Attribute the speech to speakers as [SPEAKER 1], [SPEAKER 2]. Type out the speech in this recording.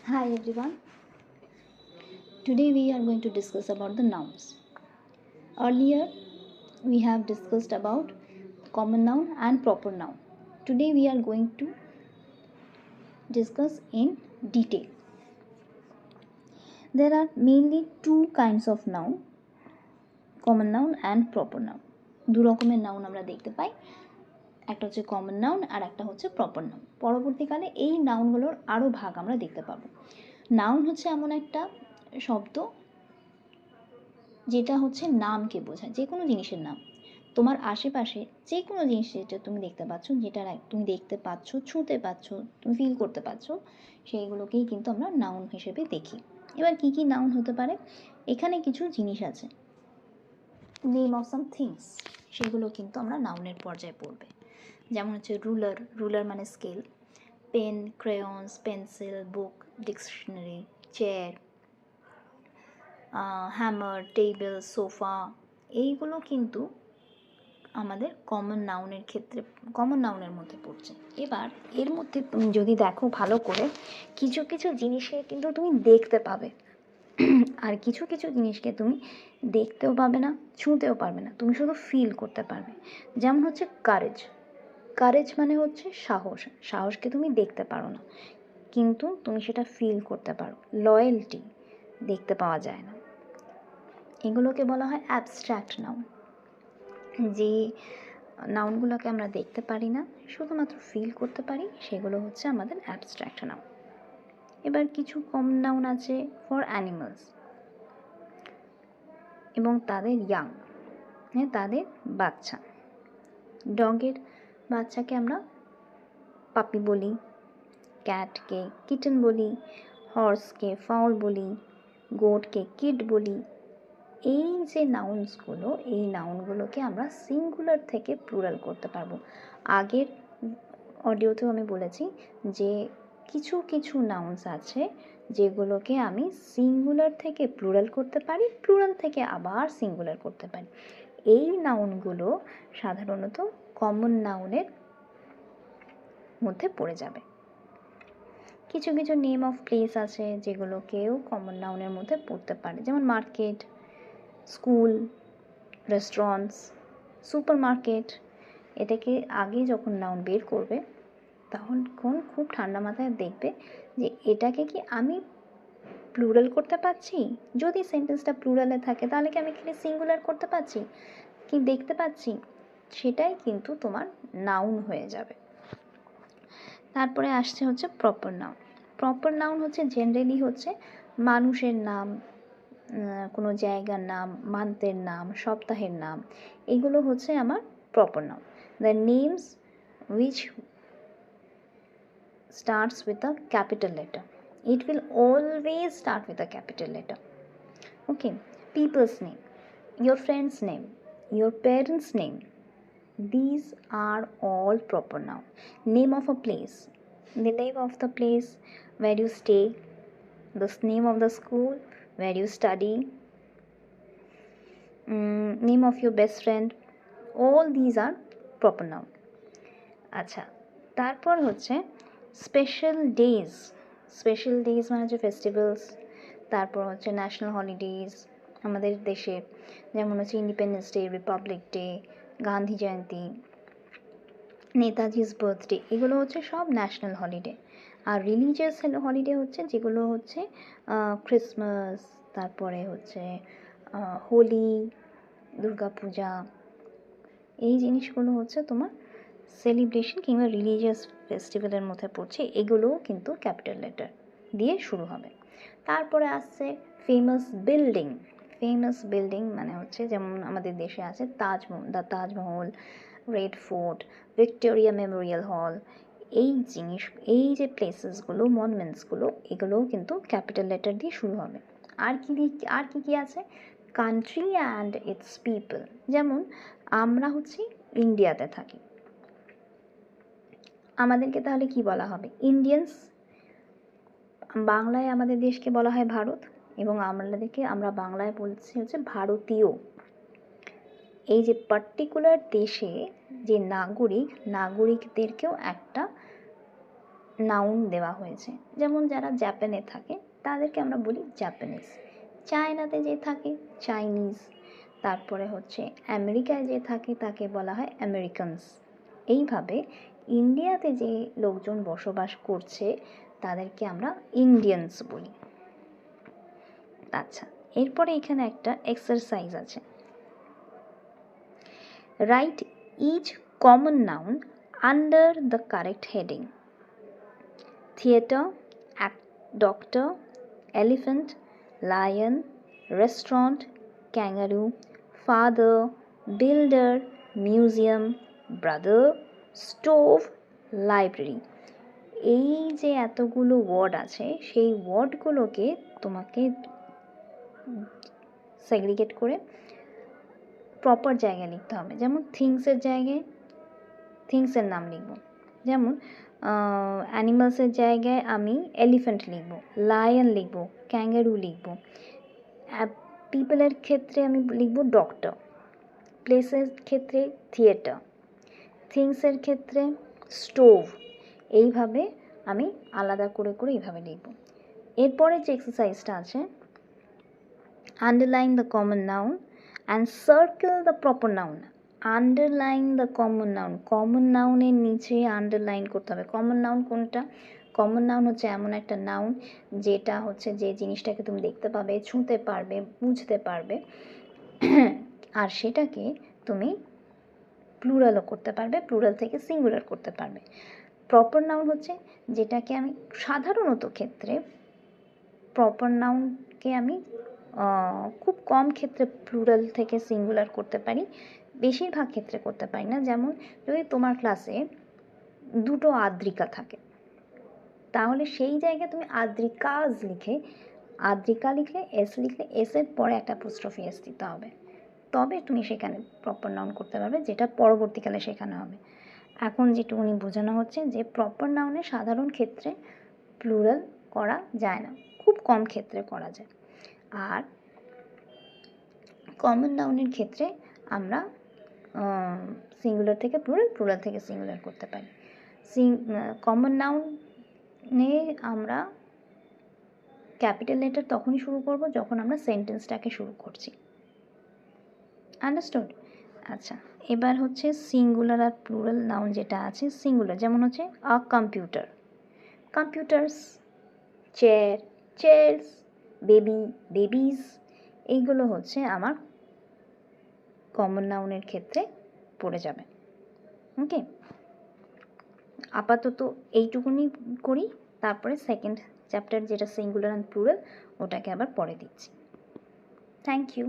[SPEAKER 1] Hi everyone. Today we are going to discuss about the nouns. Earlier we have discussed about common noun and proper noun. Today we are going to discuss in detail. There are mainly two kinds of noun, common noun and proper noun. দু রকমের noun আমরা দেখতে পাই, একটা হচ্ছে common noun আর একটা হচ্ছে proper noun. পরবর্তীকালে এই নাউনগুলোর আরও ভাগ আমরা দেখতে পাবো। নাউন হচ্ছে এমন একটা শব্দ যেটা হচ্ছে নামকে বোঝায়, যে কোনো জিনিসের নাম। তোমার আশেপাশে যে কোনো জিনিস যেটা তুমি দেখতে পাচ্ছ, যেটা তুমি দেখতে পাচ্ছ, ছুঁতে পাচ্ছ, তুমি ফিল করতে পারছো, সেইগুলোকেই কিন্তু আমরা নাউন হিসেবে দেখি। এবার কি কি নাউন হতে পারে? এখানে কিছু জিনিস আছে, নেম অফ সাম থিংস, সেগুলো কিন্তু আমরা নাউনের পর্যায়ে পড়বে। যেমন হচ্ছে রুলার, রুলার মানে scale, pen, crayons, pencil, book, dictionary, chair, hammer, table, sofa, এইগুলো কিন্তু আমাদের কমন নাউনের ক্ষেত্রে, কমন নাউনের মধ্যে পড়ছে। এবার এর মধ্যে তুমি যদি দেখো ভালো করে, কিছু কিছু জিনিসকে কিন্তু তুমি দেখতে পাবে, আর কিছু কিছু জিনিসকে তুমি দেখতেও পাবে না, ছুঁতেও পারবে না, তুমি শুধু ফিল করতে পারবে। যেমন হচ্ছে কারেজ, কারেজ মানে হচ্ছে সাহস, সাহসকে তুমি দেখতে পারো না কিন্তু তুমি সেটা ফিল করতে পারো। লয়্যালটি দেখতে পাওয়া যায় না, এগুলোকে বলা হয় অ্যাবস্ট্র্যাক্ট নাউন। যে নাউনগুলোকে আমরা দেখতে পারি না, শুধুমাত্র ফিল করতে পারি, সেগুলো হচ্ছে আমাদের অ্যাবস্ট্র্যাক্ট নাউন। এবার কিছু কমন নাউন আছে ফর অ্যানিমালস এবং তাদের ইয়াং, তাদের বাচ্চা। ডগের বাচ্চাকে আমরা পাপি বলি, ক্যাটকে কিটেন বলি, হর্সকে ফাউল বলি, গোটকে কিড বলি। এই যে নাউন্সগুলো, এই নাউনগুলোকে আমরা সিঙ্গুলার থেকে প্লুরাল করতে পারবো। আগের অডিওতেও আমি বলেছি যে কিছু কিছু নাউন্স আছে যেগুলোকে আমি সিঙ্গুলার থেকে প্লুরাল করতে পারি, প্লুরাল থেকে আবার সিঙ্গুলার করতে পারি। এই নাউনগুলো সাধারণত কমন নাউনের মধ্যে পড়ে যাবে। কিছু কিছু নেম অফ প্লেস আছে যেগুলোকেও কমন নাউনের মধ্যে পড়তে পারে, যেমন market, school, restaurants, super market. এটাকে আগে যখন নাউন বের করবে তখন খুব ঠান্ডা মাথায় দেখবে যে এটাকে কি আমি প্লুরাল করতে পারছি, যদি সেন্টেন্সটা প্লুরালে থাকে তাহলে কি আমি কি সিঙ্গুলার করতে পারছি, কি দেখতে পাচ্ছি, সেটাই কিন্তু তোমার নাউন হয়ে যাবে। তারপরে আসছে হচ্ছে প্রপার নাউন। প্রপার নাউন হচ্ছে জেনারেলি হচ্ছে মানুষের নাম, কোনো জায়গার নাম, মান্থের নাম, সপ্তাহের নাম, এগুলো হচ্ছে আমার proper noun. The names which starts with a capital letter. It will always start with a capital letter. Okay, people's name, your friend's name, your parents' name, these are all proper noun. Name of a place, the name of the place where you stay, the name of the school where you study, name of your best friend, all these are proper noun. আচ্ছা, তারপর হচ্ছে special days. Special days মানে হচ্ছে festivals. তারপর হচ্ছে national holidays আমাদের দেশে, যেমন হচ্ছে Independence Day, Republic Day, Gandhi Jayanti, Netaji's birthday, এগুলো হচ্ছে সব ন্যাশনাল হলিডে। আর রিলিজিয়াস হলিডে হচ্ছে যেগুলো হচ্ছে ক্রিসমাস, তারপরে হচ্ছে হোলি, দুর্গাপূজা, এই জিনিসগুলো হচ্ছে তোমার সেলিব্রেশন কিংবা রিলিজিয়াস ফেস্টিভ্যালের মধ্যে পড়ছে, এগুলোও কিন্তু ক্যাপিটাল লেটার দিয়ে শুরু হবে। তারপরে আসছে ফেমাস বিল্ডিং। ফেমাস বিল্ডিং মানে হচ্ছে যেমন আমাদের দেশে আছে Taj Mahal, red fort, Victoria Memorial হল, এই জিনিস, এই যে প্লেসেসগুলো, মনুমেন্টসগুলো, এগুলোও কিন্তু ক্যাপিটাল লেটার দিয়ে শুরু হবে। আর কি আছে? Country and it's people. যেমন আমরা হচ্ছে ইন্ডিয়াতে থাকি, আমাদেরকে তাহলে কি বলা হবে? ইন্ডিয়ানস। বাংলায় আমাদের দেশকে বলা হয় ভারত, এবং আমরা বাংলায় বলছি হচ্ছে ভারতীয়। এই যে পার্টিকুলার দেশে যে নাগরিকদেরকেও একটা নাউন দেওয়া হয়েছে। যেমন যারা জাপানে থাকে তাদেরকে আমরা বলি জাপানিজ, চায়নাতে যে থাকে চাইনিজ, তারপরে হচ্ছে আমেরিকায় যে থাকে তাকে বলা হয় আমেরিকানস। এইভাবে ইন্ডিয়াতে যে লোকজন বসবাস করছে তাদেরকে আমরা ইন্ডিয়ানস বলি। আচ্ছা, এরপরে এখানে একটা এক্সারসাইজ আছে। Write each common noun under the correct heading. Theatre, doctor, elephant, lion, restaurant, kangaroo, father, builder, museum, brother, stove, library। এই যে এতগুলো ওয়ার্ড আছে সেই ওয়ার্ডগুলোকে তোমাকে সেগ্রিগেট করে প্রপার জায়গায় লিখতে হবে। যেমন থিংসের জায়গায় থিংসের নাম লিখব, যেমন অ্যানিমালসের জায়গায় আমি এলিফ্যান্ট লিখব, লায়ন লিখব, ক্যাঙ্গারু লিখব। পিপলের ক্ষেত্রে আমি লিখব ডক্টর, প্লেসের ক্ষেত্রে থিয়েটার, থিংসের ক্ষেত্রে স্টোভ। এইভাবে আমি আলাদা করে করে এইভাবে লিখব। এরপরে যে এক্সারসাইজটা আছে, underline the common noun and circle the proper noun. Underline the common noun, common নাউনের নিচে আন্ডারলাইন করতে হবে। কমন নাউন কোনটা? কমন নাউন হচ্ছে এমন একটা নাউন যেটা হচ্ছে যে জিনিসটাকে তুমি দেখতে পাবে, ছুঁতে পারবে, বুঝতে পারবে, আর সেটাকে তুমি প্লুরালও করতে পারবে, প্লুরাল থেকে সিঙ্গুলার করতে পারবে। প্রপার নাউন হচ্ছে যেটাকে আমি সাধারণত ক্ষেত্রে প্রপার নাউনকে আমি খুব কম ক্ষেত্রে প্লুরাল থেকে সিঙ্গুলার করতে পারি, বেশিরভাগ ক্ষেত্রে করতে পারি না। যেমন যদি তোমার ক্লাসে দুটো আদ্রিকা থাকে তাহলে সেই জায়গায় তুমি আদ্রিকাজ লিখে, আদ্রিকা লিখলে এস লিখলে এসের পরে একটা অ্যাপোস্ট্রফি এস দিতে হবে, তবে তুমি সেখানে প্রপার নাউন করতে পারবে, যেটা পরবর্তীকালে শেখানো হবে। এখন যেটুকুনি বোঝানো হচ্ছে যে প্রপার নাউনে সাধারণ ক্ষেত্রে প্লুরাল করা যায় না, খুব কম ক্ষেত্রে করা যায়। আর কমন নাউনের ক্ষেত্রে আমরা সিঙ্গুলার থেকে প্লুরাল, প্লুরাল থেকে সিঙ্গুলার করতে পারি। কমন নাউনে আমরা ক্যাপিটাল লেটার তখনই শুরু করব যখন আমরা সেন্টেন্সটাকে শুরু করছি। আন্ডারস্টুড? আচ্ছা, এবার হচ্ছে সিঙ্গুলার আর প্লুরাল নাউন যেটা আছে। সিঙ্গুলার যেমন হচ্ছে a computer, computers, chair, chairs, baby, babies. এইগুলো হচ্ছে আমার কমন নাউনের ক্ষেত্রে পড়ে যাবে। ওকে, আপাতত এইটুকুনি করি, তারপরে সেকেন্ড চ্যাপ্টার যেটা সিঙ্গুলার অ্যান্ড প্লুরাল ওটাকে আবার পরে দিচ্ছি। Thank you.